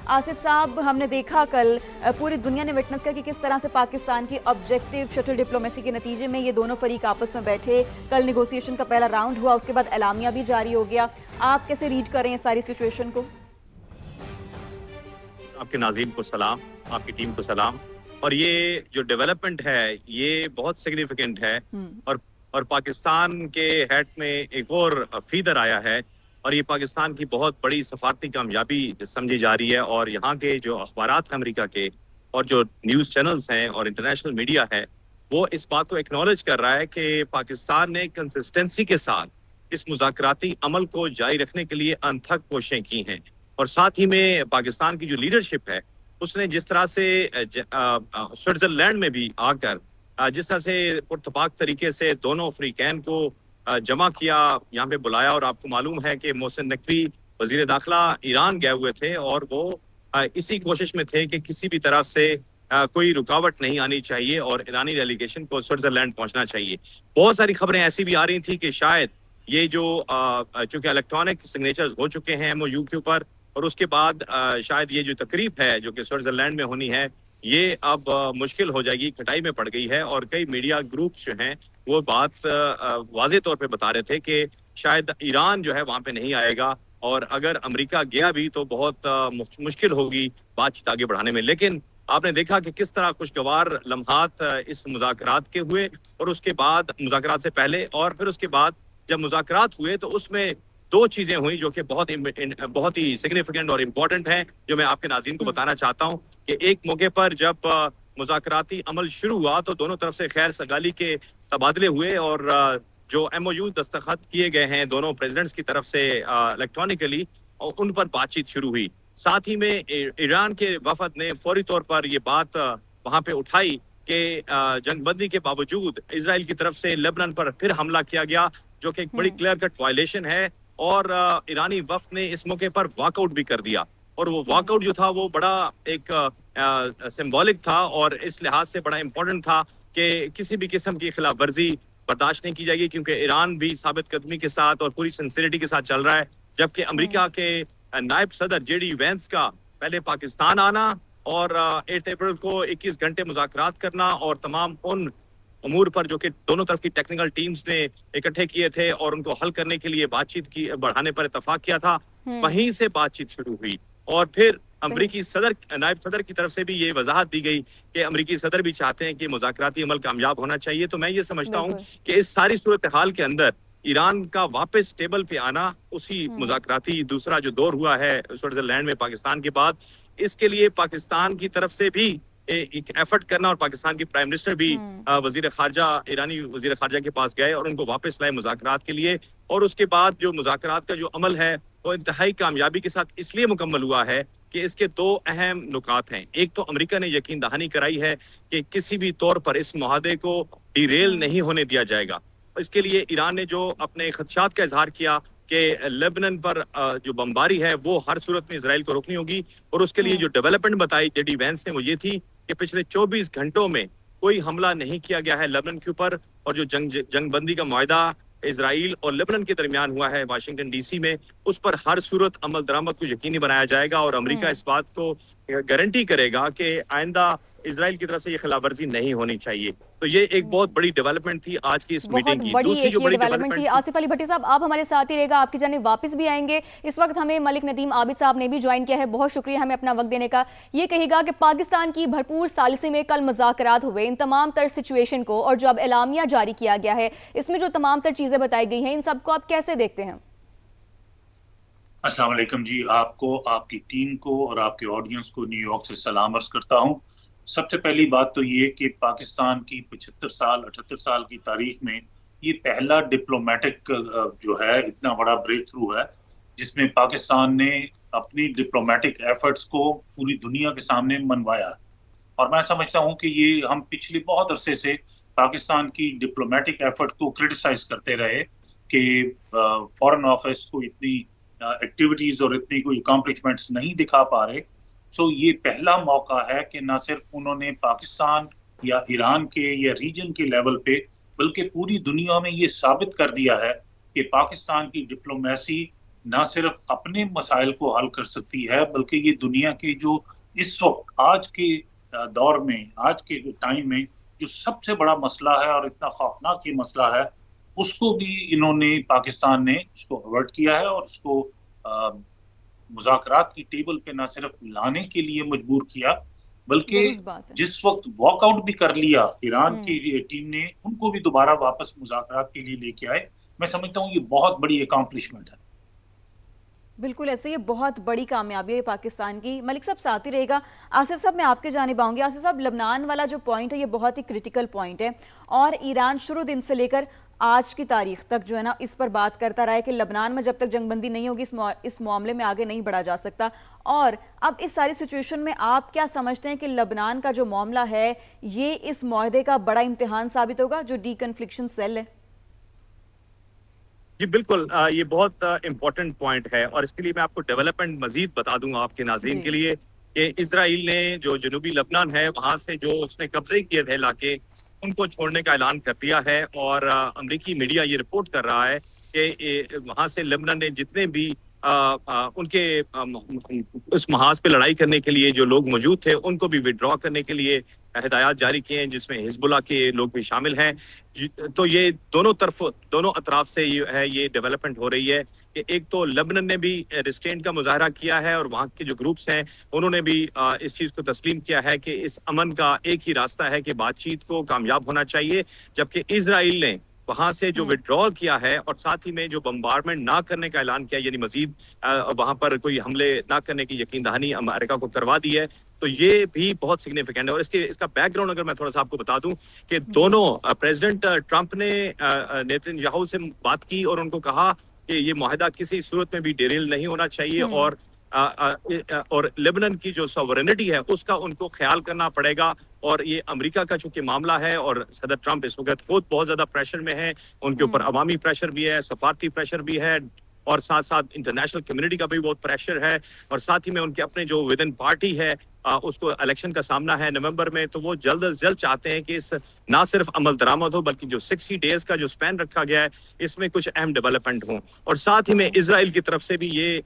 آصف صاحب، ہم نے دیکھا کل پوری دنیا نے وٹنس کیا کہ کس طرح سے پاکستان کی آبجیکٹیو شٹل ڈپلومیسی کے نتیجے میں یہ دونوں فریق آپس میں بیٹھے. کل نیگوسیشن کا پہلا راؤنڈ ہوا، اس کے بعد اعلامیہ بھی جاری ہو گیا. آپ کیسے ریڈ کریں ہیں ساری سچویشن کو؟ آپ کے ناظرین کو سلام، آپ کی ٹیم کو سلام. اور یہ جو ڈیولپمنٹ ہے یہ بہت سگنیفیکنٹ ہے اور پاکستان کے ہیٹ میں ایک اور فیدر آیا ہے اور یہ پاکستان کی بہت بڑی سفارتی کامیابی سمجھی جا رہی ہے. اور یہاں کے جو اخبارات ہیں امریکہ کے اور جو نیوز چینلز ہیں اور انٹرنیشنل میڈیا ہے وہ اس بات کو ایکنالج کر رہا ہے کہ پاکستان نے کنسسٹنسی کے ساتھ اس مذاکراتی عمل کو جاری رکھنے کے لیے انتھک کوششیں کی ہیں. اور ساتھ ہی میں پاکستان کی جو لیڈرشپ ہے اس نے جس طرح سے سوئٹزرلینڈ میں بھی آ کر جس طرح سے پرتپاک طریقے سے دونوں فریقین کو جمع کیا، یہاں پہ بلایا. اور آپ کو معلوم ہے کہ محسن نقوی وزیر داخلہ ایران گئے ہوئے تھے اور وہ اسی کوشش میں تھے کہ کسی بھی طرف سے کوئی رکاوٹ نہیں آنی چاہیے اور ایرانی ڈیلیگیشن کو سوئٹزرلینڈ پہنچنا چاہیے. بہت ساری خبریں ایسی بھی آ رہی تھیں کہ شاید یہ جو چونکہ الیکٹرانک سگنیچرز ہو چکے ہیں MOU کے اوپر اور اس کے بعد شاید یہ جو تقریب ہے جو کہ سوئٹزرلینڈ میں ہونی ہے یہ اب مشکل ہو جائے گی، کھٹائی میں پڑ گئی ہے. اور کئی میڈیا گروپس جو ہیں وہ بات واضح طور پہ بتا رہے تھے کہ شاید ایران جو ہے وہاں پہ نہیں آئے گا اور اگر امریکہ گیا بھی تو بہت مشکل ہوگی بات چیت آگے بڑھانے میں. لیکن آپ نے دیکھا کہ کس طرح خوشگوار لمحات اس مذاکرات کے ہوئے اور اس کے بعد مذاکرات سے پہلے اور پھر اس کے بعد جب مذاکرات ہوئے تو اس میں دو چیزیں ہوئیں جو کہ بہت ہی سگنیفیکنٹ اور امپورٹنٹ ہیں جو میں آپ کے ناظرین کو بتانا چاہتا ہوں. کہ ایک موقع پر جب مذاکراتی عمل شروع ہوا تو دونوں طرف سے خیر سگالی کے تبادلے ہوئے اور جو MOU دستخط کیے گئے ہیں دونوں پریزیڈنٹس کی طرف سے الیکٹرانکلی ان پر بات چیت شروع ہوئی. ساتھ ہی میں ایران کے وفد نے فوری طور پر یہ بات وہاں پہ اٹھائی کہ جنگ بندی کے باوجود اسرائیل کی طرف سے لبنان پر پھر حملہ کیا گیا جو کہ ایک بڑی کلیئر کٹ وائلیشن ہے. اور ایرانی وفد نے اس موقع پر واک آؤٹ بھی کر دیا اور وہ واک آؤٹ جو تھا وہ بڑا ایک سمبولک تھا اور اس لحاظ سے بڑا امپورٹنٹ تھا کہ کسی بھی قسم کی خلاف ورزی برداشت نہیں کی جائے گی کیونکہ ایران بھی ثابت قدمی کے ساتھ اور پوری سنسیریٹی کے ساتھ چل رہا ہے. جبکہ امریکہ کے نائب صدر JD وینس کا پہلے پاکستان آنا اور 8 اپریل کو 21 گھنٹے مذاکرات کرنا اور تمام ان امور پر جو کہ دونوں طرف کی ٹیکنیکل ٹیمز نے اکٹھے کیے تھے اور ان کو حل کرنے کے لیے بات چیت کی بڑھانے پر اتفاق کیا تھا، وہیں سے بات چیت شروع ہوئی. اور پھر امریکی نائب صدر کی طرف سے بھی یہ وضاحت دی گئی کہ امریکی صدر بھی چاہتے ہیں کہ مذاکراتی عمل کامیاب ہونا چاہیے. تو میں یہ سمجھتا ہوں کہ اس ساری صورتحال کے اندر ایران کا واپس ٹیبل پہ آنا اسی مذاکراتی دوسرا جو دور ہوا ہے سوئٹزرلینڈ میں پاکستان کے بعد، اس کے لیے پاکستان کی طرف سے بھی ایک ایفرٹ کرنا اور پاکستان کی پرائم منسٹر بھی ایرانی وزیر خارجہ کے پاس گئے اور ان کو واپس لائے مذاکرات کے لیے. اور اس کے بعد جو مذاکرات کا جو عمل ہے وہ انتہائی کامیابی کے ساتھ اس لیے مکمل ہوا ہے کہ اس کے دو اہم نکات ہیں. ایک تو امریکہ نے یقین دہانی کرائی ہے کہ کسی بھی طور پر اس معاہدے کو ڈی ریل نہیں ہونے دیا جائے گا. اس کے لیے ایران نے جو اپنے خدشات کا اظہار کیا کہ لیبنان پر جو بمباری ہے وہ ہر صورت میں اسرائیل کو روکنی ہوگی اور اس کے لیے جو ڈیولپمنٹ بتائی JD وینس نے وہ یہ تھی کہ پچھلے 24 گھنٹوں میں کوئی حملہ نہیں کیا گیا ہے لیبنان کے اوپر اور جو جنگ بندی کا معاہدہ اسرائیل اور لیبنان کے درمیان ہوا ہے واشنگٹن DC میں اس پر ہر صورت عمل درآمد کو یقینی بنایا جائے گا. اور امریکہ اس بات کو گارنٹی کرے گا کہ آئندہ اسرائیل کی طرف سے یہ خلاف ورزی نہیں ہونی چاہیے. تو یہ ایک بہت بڑی ڈیولپمنٹ تھی آج کی اس میٹنگ کی. دوسری جو بڑی ڈیولپمنٹ تھی آصف علی بھٹی صاحب، آپ ہمارے ساتھ ہی رہے گا، آپ کی جانب واپس بھی آئیں گے. اس وقت ہمیں ملک ندیم عابد صاحب نے بھی جوائن کیا ہے، بہت شکریہ ہمیں اپنا وقت دینے کا. یہ کہے گا کہ پاکستان کی بھرپور ثالثی میں کل مذاکرات ہوئے، ان تمام تر سچویشن کو اور جو اب اعلامیہ جاری کیا گیا ہے اس میں جو تمام تر چیزیں بتائی گئی ہیں ان سب کو آپ کیسے دیکھتے ہیں؟ السلام علیکم جی، آپ کو، آپ کی ٹیم کو اور آپ کے آڈینس کو نیو یارک سے سلام عرض کرتا ہوں. سب سے پہلی بات تو یہ کہ پاکستان کی 78 سال کی تاریخ میں یہ پہلا ڈپلومیٹک جو ہے اتنا بڑا بریک تھرو ہے جس میں پاکستان نے اپنی ڈپلومیٹک ایفرٹس کو پوری دنیا کے سامنے منوایا. اور میں سمجھتا ہوں کہ یہ ہم پچھلے بہت عرصے سے پاکستان کی ڈپلومیٹک ایفرٹ کو کرٹیسائز کرتے رہے کہ فارن آفس کو اتنی ایکٹیویٹیز اور اتنی کوئی اکامپلشمنٹس نہیں دکھا پا رہے. سو یہ پہلا موقع ہے کہ نہ صرف انہوں نے پاکستان یا ایران کے یا ریجن کے لیول پہ بلکہ پوری دنیا میں یہ ثابت کر دیا ہے کہ پاکستان کی ڈپلومیسی نہ صرف اپنے مسائل کو حل کر سکتی ہے بلکہ یہ دنیا کے جو اس وقت آج کے دور میں آج کے ٹائم میں جو سب سے بڑا مسئلہ ہے اور اتنا خوفناک یہ مسئلہ ہے اس کو بھی انہوں نے پاکستان نے اس کو اوائڈ کیا ہے اور اس کو مذاکرات کی ٹیبل پہ نہ صرف لانے کے لیے مجبور کیا بلکہ جس وقت واک آؤٹ بھی کر لیا ایران کی ٹیم نے ان کو بھی دوبارہ واپس مذاکرات کے لیے لے کے آئے. میں سمجھتا ہوں یہ بہت بڑی اکامپلشمنٹ ہے. بالکل ایسے یہ بہت بڑی کامیابی ہے پاکستان کی. ملک صاحب ساتھ ہی رہے گا. آصف صاحب میں آپ کے جانب آؤں گی. آصف صاحب لبنان والا جو پوائنٹ ہے یہ بہت ہی کرٹیکل پوائنٹ ہے اور ایران شروع دن سے لے کر آج کی تاریخ تک جو ہے نا اس پر بات کرتا رہا ہے کہ لبنان میں جب تک جنگ بندی نہیں ہوگی اس معاملے میں آگے نہیں بڑھا جا سکتا. اور اب اس ساری سچویشن میں آپ کیا سمجھتے ہیں کہ لبنان کا جو معاملہ ہے یہ اس معاہدے کا بڑا امتحان ثابت ہوگا جو ڈی کنفلکشن سیل ہے؟ جی بالکل یہ بہت امپورٹنٹ پوائنٹ ہے اور اس کے لیے میں آپ کو ڈیولپمنٹ مزید بتا دوں آپ کے ناظرین کے لیے کہ اسرائیل نے جو جنوبی لبنان ہے وہاں سے جو اس نے قبضے کیے تھے علاقے ان کو چھوڑنے کا اعلان کر دیا ہے اور امریکی میڈیا یہ رپورٹ کر رہا ہے کہ وہاں سے لبنان نے جتنے بھی ان کے اس محاذ پہ لڑائی کرنے کے لیے جو لوگ موجود تھے ان کو بھی وڈرا کرنے کے لیے ہدایات جاری کیے ہیں جس میں حزب اللہ کے لوگ بھی شامل ہیں. تو یہ دونوں اطراف سے یہ ڈیولپمنٹ ہو رہی ہے کہ ایک تو لبنان نے بھی ریسٹرینٹ کا مظاہرہ کیا ہے اور وہاں کے جو گروپس ہیں انہوں نے بھی اس چیز کو تسلیم کیا ہے کہ اس امن کا ایک ہی راستہ ہے کہ بات چیت کو کامیاب ہونا چاہیے. جبکہ اسرائیل نے وہاں سے جو وڈرال کیا ہے اور ساتھ ہی میں جو بمبارڈمنٹ نہ کرنے کا اعلان کیا یعنی مزید وہاں پر کوئی حملے نہ کرنے کی یقین دہانی امریکہ کو کروا دی ہے تو یہ بھی بہت سگنیفیکنٹ ہے. اور اس کا بیک گراؤنڈ اگر میں تھوڑا سا آپ کو بتا دوں کہ دونوں پریزیڈنٹ ٹرمپ نے نیتن یاہو سے بات کی اور ان کو کہا کہ یہ معاہدہ کسی صورت میں بھی ڈیریل نہیں ہونا چاہیے اور لیبنان کی جو سوورنٹی ہے اس کا ان کو خیال کرنا پڑے گا. اور یہ امریکہ کا چونکہ معاملہ ہے اور صدر ٹرمپ اس وقت خود بہت زیادہ پریشر میں ہے, ان کے اوپر عوامی پریشر بھی ہے, سفارتی پریشر بھی ہے اور ساتھ ساتھ انٹرنیشنل کمیونٹی کا بھی بہت پریشر ہے اور ساتھ ہی میں ان کے اپنے جو ود ان پارٹی ہے اس کو الیکشن کا سامنا ہے نومبر میں, تو وہ جلد از جلد چاہتے ہیں کہ اس نہ صرف عمل درآمد ہو بلکہ جو 60 ڈیز کا جو سپین رکھا گیا ہے اس میں کچھ اہم ڈیولپمنٹ ہوں. اور ساتھ ہی میں اسرائیل کی طرف سے بھی یہ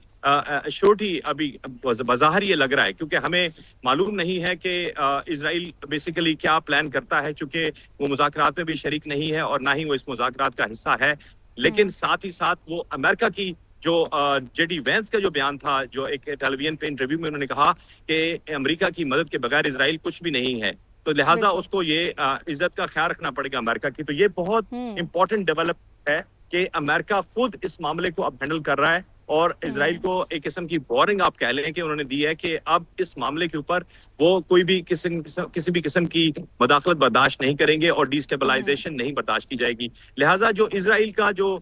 شورٹی ابھی بظاہر یہ لگ رہا ہے کیونکہ ہمیں معلوم نہیں ہے کہ اسرائیل بیسیکلی کیا پلان کرتا ہے, چونکہ وہ مذاکرات میں بھی شریک نہیں ہے اور نہ ہی وہ اس مذاکرات کا حصہ ہے. لیکن ساتھ ہی ساتھ وہ امریکہ کی جو جے ڈی وینس کا جو بیان تھا جو ایک ٹیلی ویژن پہ انٹرویو میں انہوں نے کہا کہ امریکہ کی مدد کے بغیر اسرائیل کچھ بھی نہیں ہے, تو لہٰذا اس کو یہ عزت کا خیال رکھنا پڑے گا امریکہ کی. تو یہ بہت امپورٹنٹ ڈیولپمنٹ ہے کہ امریکہ خود اس معاملے کو اب ہینڈل کر رہا ہے اور اسرائیل کو ایک قسم کی وارننگ آپ کہہ لیں کہ انہوں نے دی ہے کہ اب اس معاملے کے اوپر وہ کوئی بھی کسی بھی قسم کی مداخلت برداشت نہیں کریں گے اور ڈی اسٹیبلائزیشن نہیں برداشت کی جائے گی. لہٰذا جو اسرائیل کا جو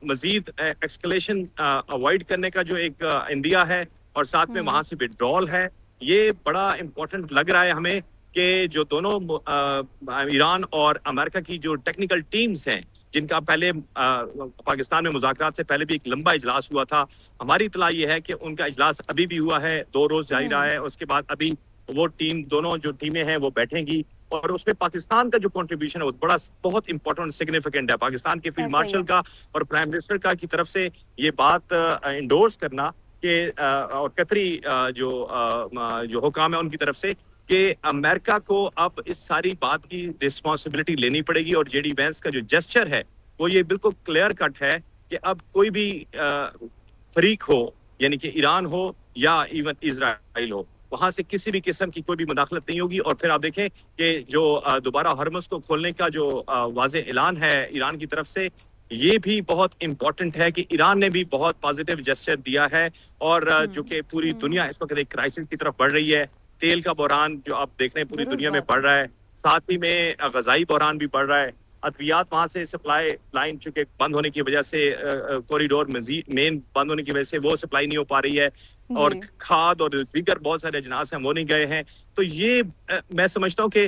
مزید ایکسکلیشن اوائڈ کرنے کا جو ایک اندیہ ہے اور ساتھ میں وہاں سے وڈرال ہے, یہ بڑا امپورٹنٹ لگ رہا ہے ہمیں کہ جو دونوں ایران اور امریکہ کی جو ٹیکنیکل ٹیمز ہیں جن کا پہلے پاکستان میں مذاکرات سے پہلے بھی ایک لمبا اجلاس ہوا تھا, ہماری اطلاع یہ ہے کہ ان کا اجلاس ابھی بھی ہوا ہے, 2 روز جاری رہا ہے. اس کے بعد ابھی وہ دونوں جو ٹیمیں ہیں وہ بیٹھیں گی اور اس میں پاکستان کا جو کنٹریبیوشن ہے وہ بہت امپورٹنٹ سگنیفیکنٹ ہے. پاکستان کے فیلڈ مارشل کا اور پرائم منسٹر کا کی طرف سے یہ بات انڈورس کرنا کہ اور قطری جو حکام ہے ان کی طرف سے کہ امریکہ کو اب اس ساری بات کی رسپانسبلٹی لینی پڑے گی. اور جے ڈی وینس کا جو جسچر ہے وہ یہ بالکل کلیئر کٹ ہے کہ اب کوئی بھی فریق ہو یعنی کہ ایران ہو یا ایون اسرائیل ہو, وہاں سے کسی بھی قسم کی کوئی بھی مداخلت نہیں ہوگی. اور پھر آپ دیکھیں کہ جو دوبارہ ہرمز کو کھولنے کا جو واضح اعلان ہے ایران کی طرف سے, یہ بھی بہت امپورٹنٹ ہے کہ ایران نے بھی بہت پازیٹیو جسچر دیا ہے اور جو کہ پوری دنیا اس وقت ایک کرائسس کی طرف بڑھ رہی ہے. تیل کا بحران جو آپ دیکھ رہے ہیں پوری دنیا میں بڑھ رہا ہے, ساتھ ہی میں غذائی بحران بھی بڑھ رہا ہے. ادویات وہاں سے سپلائی لائن چونکہ بند ہونے کی وجہ سے کوریڈور مین بند ہونے کی وجہ سے وہ سپلائی نہیں ہو پا رہی ہے اور کھاد اور دیگر بہت سارے اجناس ہیں وہ نہیں گئے ہیں. تو یہ میں سمجھتا ہوں کہ